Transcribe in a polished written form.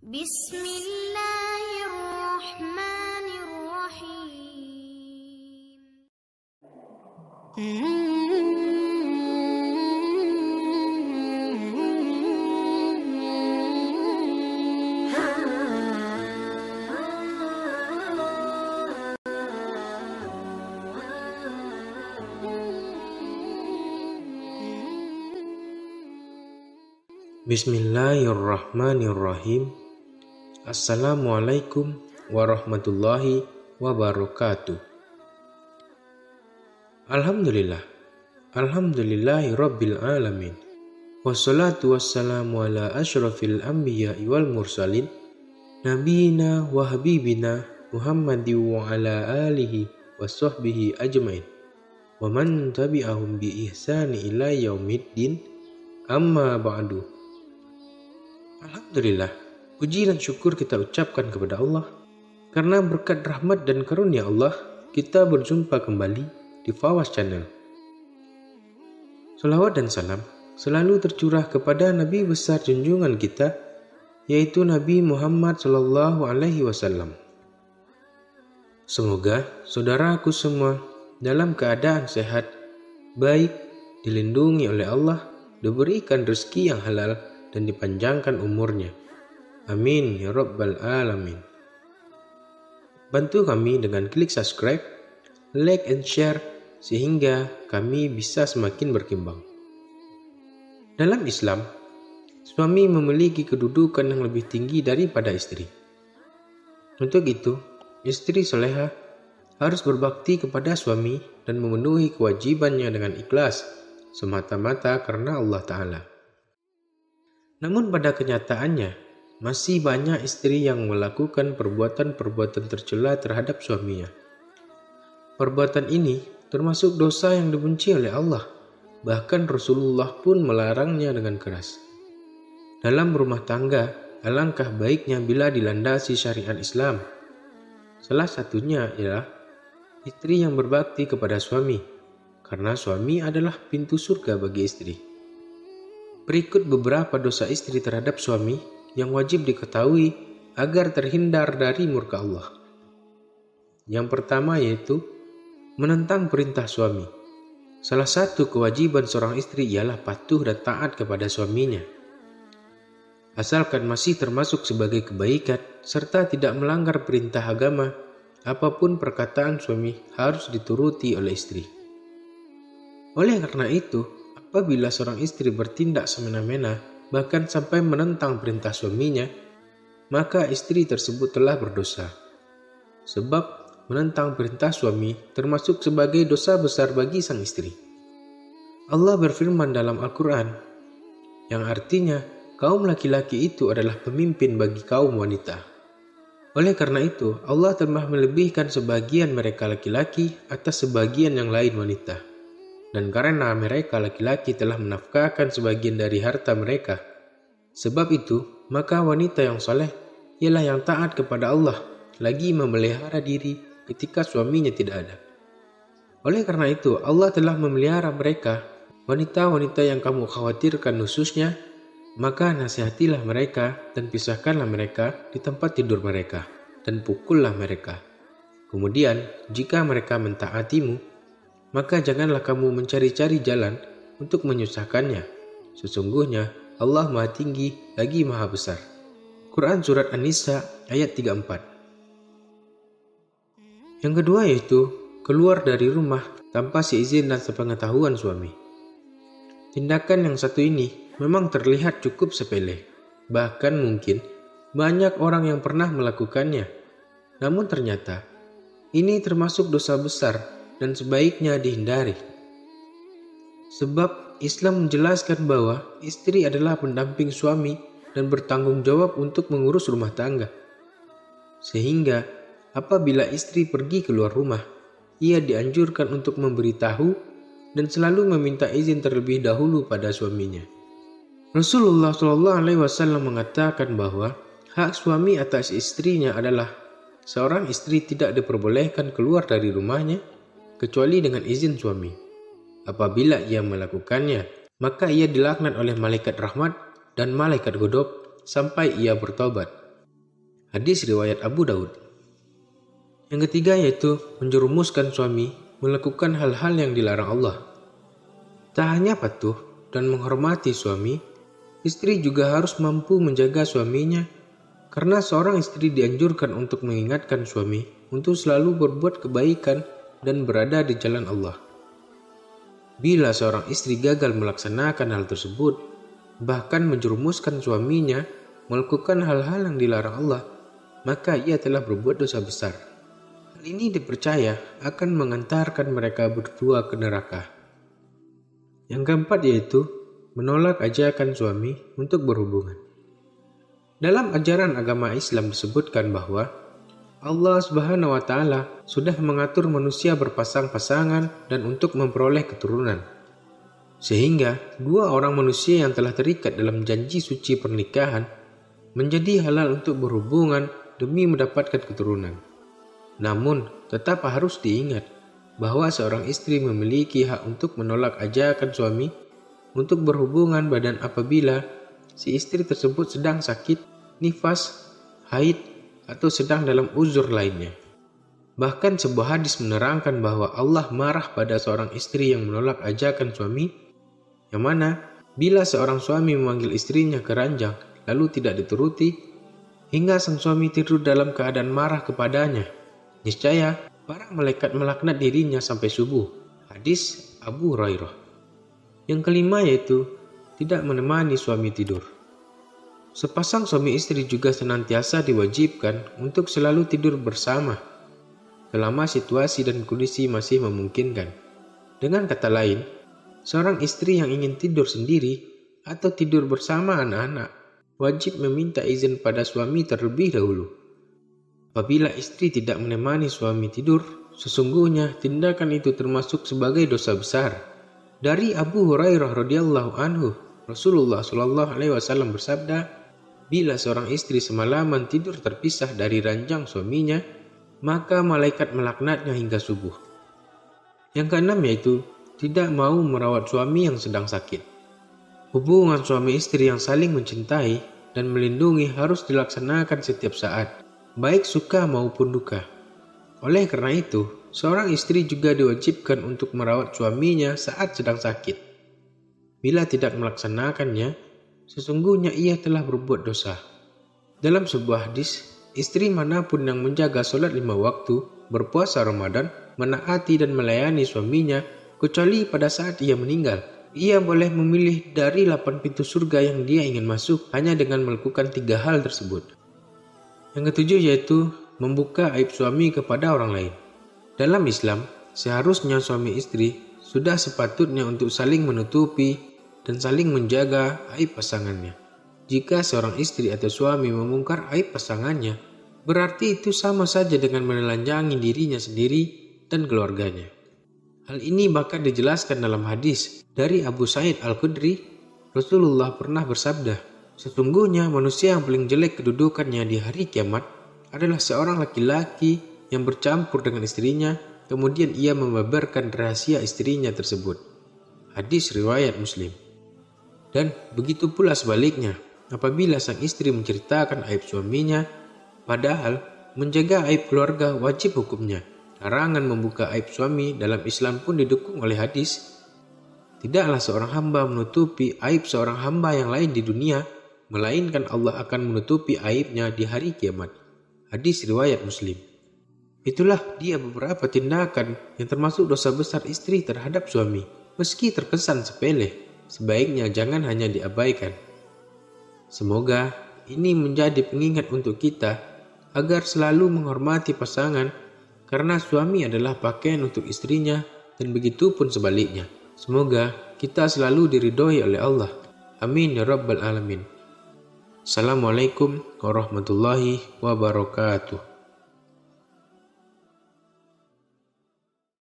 Bismillahirrahmanirrahim. Bismillahirrahmanirrahim. Assalamualaikum warahmatullahi wabarakatuh. Alhamdulillahi rabbil alamin. Wassalatu wassalamu ala asyrafil anbiya'i wal mursalin, nabiyina wa habibina Muhammadin wa ala alihi wa sahbihi ajmain, wa man tabi'ahum bi ihsani ila yaumiddin, amma ba'du. Alhamdulillah, puji dan syukur kita ucapkan kepada Allah, karena berkat rahmat dan karunia Allah, kita berjumpa kembali di Fawaz Channel. Salawat dan salam selalu tercurah kepada Nabi besar junjungan kita, yaitu Nabi Muhammad SAW. Semoga saudaraku semua dalam keadaan sehat, baik, dilindungi oleh Allah, diberikan rezeki yang halal, dan dipanjangkan umurnya. Amin ya rabbal alamin. Bantu kami dengan klik subscribe, like and share, sehingga kami bisa semakin berkembang. Dalam Islam, suami memiliki kedudukan yang lebih tinggi daripada istri. Untuk itu, istri soleha harus berbakti kepada suami dan memenuhi kewajibannya dengan ikhlas, semata-mata karena Allah Ta'ala. Namun pada kenyataannya, masih banyak istri yang melakukan perbuatan-perbuatan tercela terhadap suaminya. Perbuatan ini termasuk dosa yang dibenci oleh Allah, bahkan Rasulullah pun melarangnya dengan keras. Dalam rumah tangga, alangkah baiknya bila dilandasi syariat Islam. Salah satunya ialah istri yang berbakti kepada suami, karena suami adalah pintu surga bagi istri. Berikut beberapa dosa istri terhadap suami yang wajib diketahui agar terhindar dari murka Allah. Yang pertama yaitu menentang perintah suami. Salah satu kewajiban seorang istri ialah patuh dan taat kepada suaminya, asalkan masih termasuk sebagai kebaikan serta tidak melanggar perintah agama. Apapun perkataan suami harus dituruti oleh istri. Oleh karena itu, apabila seorang istri bertindak semena-mena, bahkan sampai menentang perintah suaminya, maka istri tersebut telah berdosa. Sebab menentang perintah suami termasuk sebagai dosa besar bagi sang istri. Allah berfirman dalam Al-Quran, yang artinya kaum laki-laki itu adalah pemimpin bagi kaum wanita. Oleh karena itu, Allah telah melebihkan sebagian mereka laki-laki atas sebagian yang lain wanita. Dan karena mereka laki-laki telah menafkahkan sebagian dari harta mereka. Sebab itu, maka wanita yang saleh ialah yang taat kepada Allah, lagi memelihara diri ketika suaminya tidak ada. Oleh karena itu, Allah telah memelihara mereka, wanita-wanita yang kamu khawatirkan khususnya, maka nasihatilah mereka dan pisahkanlah mereka di tempat tidur mereka, dan pukullah mereka. Kemudian, jika mereka mentaatimu, maka janganlah kamu mencari-cari jalan untuk menyusahkannya. Sesungguhnya Allah Maha Tinggi lagi Maha Besar. Quran Surat An-Nisa ayat 34. Yang kedua yaitu keluar dari rumah tanpa seizin dan sepengetahuan suami. Tindakan yang satu ini memang terlihat cukup sepele. Bahkan mungkin banyak orang yang pernah melakukannya. Namun ternyata ini termasuk dosa besar dan sebaiknya dihindari. Sebab Islam menjelaskan bahwa istri adalah pendamping suami dan bertanggung jawab untuk mengurus rumah tangga. Sehingga apabila istri pergi keluar rumah, ia dianjurkan untuk memberitahu dan selalu meminta izin terlebih dahulu pada suaminya. Rasulullah SAW mengatakan bahwa hak suami atas istrinya adalah seorang istri tidak diperbolehkan keluar dari rumahnya kecuali dengan izin suami. Apabila ia melakukannya, maka ia dilaknat oleh malaikat rahmat dan malaikat godop sampai ia bertobat. Hadis riwayat Abu Daud. Yang ketiga yaitu menjerumuskan suami melakukan hal-hal yang dilarang Allah. Tak hanya patuh dan menghormati suami, istri juga harus mampu menjaga suaminya, karena seorang istri dianjurkan untuk mengingatkan suami untuk selalu berbuat kebaikan dan berada di jalan Allah. Bila seorang istri gagal melaksanakan hal tersebut, bahkan menjerumuskan suaminya melakukan hal-hal yang dilarang Allah, maka ia telah berbuat dosa besar. Hal ini dipercaya akan mengantarkan mereka berdua ke neraka. Yang keempat yaitu menolak ajakan suami untuk berhubungan. Dalam ajaran agama Islam disebutkan bahwa Allah Subhanahu wa Ta'ala sudah mengatur manusia berpasang-pasangan dan untuk memperoleh keturunan. Sehingga dua orang manusia yang telah terikat dalam janji suci pernikahan menjadi halal untuk berhubungan demi mendapatkan keturunan. Namun, tetap harus diingat bahwa seorang istri memiliki hak untuk menolak ajakan suami untuk berhubungan badan apabila si istri tersebut sedang sakit, nifas, haid, atau sedang dalam uzur lainnya. Bahkan sebuah hadis menerangkan bahwa Allah marah pada seorang istri yang menolak ajakan suami, yang mana bila seorang suami memanggil istrinya ke ranjang lalu tidak dituruti, hingga sang suami tidur dalam keadaan marah kepadanya, niscaya para malaikat melaknat dirinya sampai subuh. Hadis Abu Hurairah. Yang kelima yaitu tidak menemani suami tidur. Sepasang suami istri juga senantiasa diwajibkan untuk selalu tidur bersama selama situasi dan kondisi masih memungkinkan. Dengan kata lain, seorang istri yang ingin tidur sendiri atau tidur bersama anak-anak wajib meminta izin pada suami terlebih dahulu. Apabila istri tidak menemani suami tidur, sesungguhnya tindakan itu termasuk sebagai dosa besar. Dari Abu Hurairah radhiyallahu anhu, Rasulullah shallallahu alaihi wasallam bersabda, bila seorang istri semalaman tidur terpisah dari ranjang suaminya, maka malaikat melaknatnya hingga subuh. Yang keenam yaitu tidak mau merawat suami yang sedang sakit. Hubungan suami istri yang saling mencintai dan melindungi harus dilaksanakan setiap saat, baik suka maupun duka. Oleh karena itu, seorang istri juga diwajibkan untuk merawat suaminya saat sedang sakit. Bila tidak melaksanakannya, sesungguhnya ia telah berbuat dosa. Dalam sebuah hadis, istri manapun yang menjaga sholat 5 waktu, berpuasa Ramadan, menaati dan melayani suaminya, kecuali pada saat ia meninggal, ia boleh memilih dari 8 pintu surga yang dia ingin masuk hanya dengan melakukan 3 hal tersebut. Yang ketujuh yaitu membuka aib suami kepada orang lain. Dalam Islam, seharusnya suami istri sudah sepatutnya untuk saling menutupi dan saling menjaga aib pasangannya. Jika seorang istri atau suami membongkar aib pasangannya, berarti itu sama saja dengan menelanjangi dirinya sendiri dan keluarganya. Hal ini bahkan dijelaskan dalam hadis dari Abu Sa'id Al-Khudri. Rasulullah pernah bersabda, sesungguhnya manusia yang paling jelek kedudukannya di hari kiamat adalah seorang laki-laki yang bercampur dengan istrinya, kemudian ia membabarkan rahasia istrinya tersebut. Hadis riwayat Muslim. Dan begitu pula sebaliknya, apabila sang istri menceritakan aib suaminya, padahal menjaga aib keluarga wajib hukumnya. Larangan membuka aib suami dalam Islam pun didukung oleh hadis. Tidaklah seorang hamba menutupi aib seorang hamba yang lain di dunia, melainkan Allah akan menutupi aibnya di hari kiamat. Hadis riwayat Muslim. Itulah dia beberapa tindakan yang termasuk dosa besar istri terhadap suami. Meski terkesan sepele, sebaiknya jangan hanya diabaikan. Semoga ini menjadi pengingat untuk kita agar selalu menghormati pasangan, karena suami adalah pakaian untuk istrinya dan begitu pun sebaliknya. Semoga kita selalu diridhoi oleh Allah. Amin ya rabbal alamin. Assalamualaikum warahmatullahi wabarakatuh.